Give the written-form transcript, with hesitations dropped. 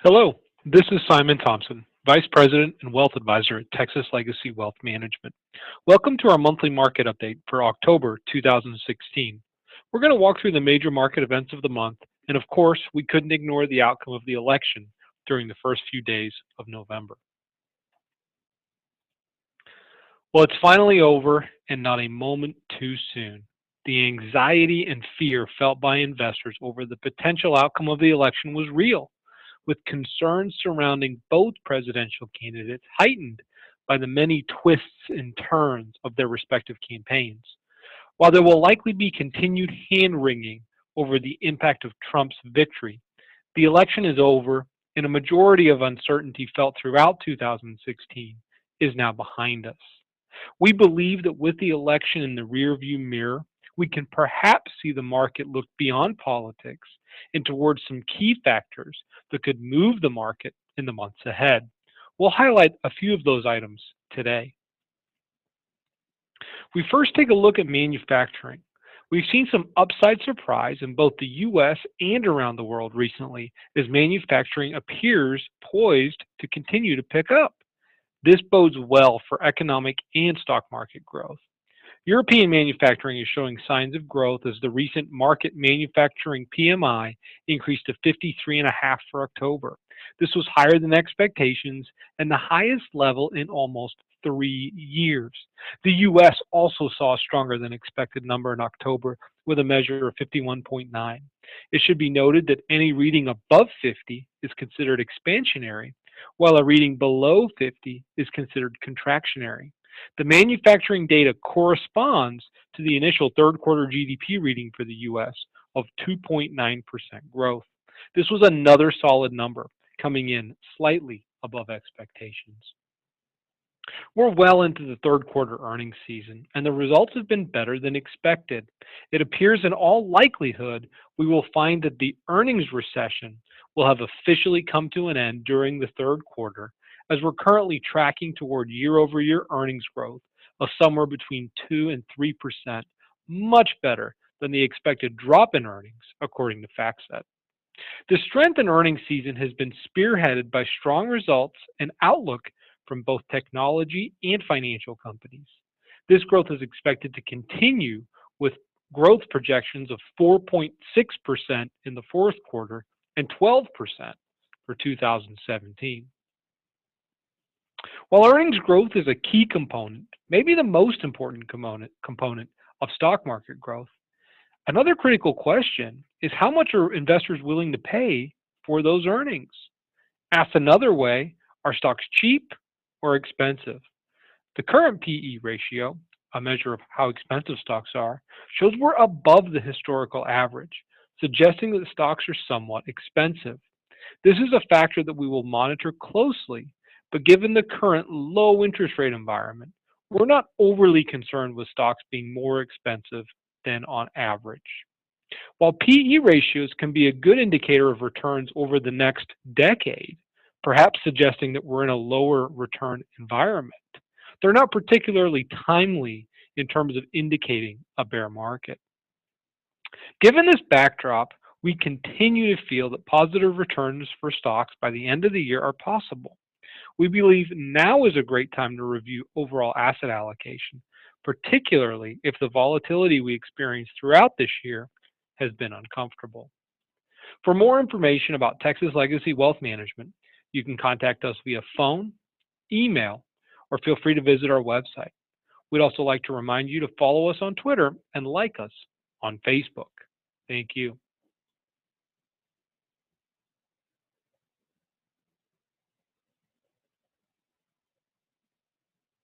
Hello, this is Simon Thompson, Vice President and Wealth Advisor at Texas Legacy Wealth Management. Welcome to our monthly market update for October 2016. We're going to walk through the major market events of the month, and of course, we couldn't ignore the outcome of the election during the first few days of November. Well, it's finally over, and not a moment too soon. The anxiety and fear felt by investors over the potential outcome of the election was real, with concerns surrounding both presidential candidates heightened by the many twists and turns of their respective campaigns. While there will likely be continued hand-wringing over the impact of Trump's victory, the election is over, and a majority of uncertainty felt throughout 2016 is now behind us. We believe that with the election in the rearview mirror, we can perhaps see the market look beyond politics and towards some key factors that could move the market in the months ahead. We'll highlight a few of those items today. We first take a look at manufacturing. We've seen some upside surprise in both the US and around the world recently as manufacturing appears poised to continue to pick up. This bodes well for economic and stock market growth. European manufacturing is showing signs of growth as the recent market manufacturing PMI increased to 53.5 for October. This was higher than expectations and the highest level in almost 3 years. The US also saw a stronger than expected number in October with a measure of 51.9. It should be noted that any reading above 50 is considered expansionary, while a reading below 50 is considered contractionary. The manufacturing data corresponds to the initial third quarter GDP reading for the US of 2.9% growth. This was another solid number, coming in slightly above expectations. We're well into the third quarter earnings season, and the results have been better than expected. It appears in all likelihood we will find that the earnings recession will have officially come to an end during the third quarter, as we're currently tracking toward year-over-year earnings growth of somewhere between 2 and 3%, much better than the expected drop in earnings, according to FactSet. The strength in earnings season has been spearheaded by strong results and outlook from both technology and financial companies. This growth is expected to continue with growth projections of 4.6% in the fourth quarter and 12% for 2017. While earnings growth is a key component, maybe the most important component of stock market growth, another critical question is how much are investors willing to pay for those earnings? Asked another way, are stocks cheap or expensive? The current PE ratio, a measure of how expensive stocks are, shows we're above the historical average, suggesting that stocks are somewhat expensive. This is a factor that we will monitor closely, but given the current low interest rate environment, we're not overly concerned with stocks being more expensive than on average. While PE ratios can be a good indicator of returns over the next decade, perhaps suggesting that we're in a lower return environment, they're not particularly timely in terms of indicating a bear market. Given this backdrop, we continue to feel that positive returns for stocks by the end of the year are possible. We believe now is a great time to review overall asset allocation, particularly if the volatility we experienced throughout this year has been uncomfortable. For more information about Texas Legacy Wealth Management, you can contact us via phone, email, or feel free to visit our website. We'd also like to remind you to follow us on Twitter and like us on Facebook. Thank you.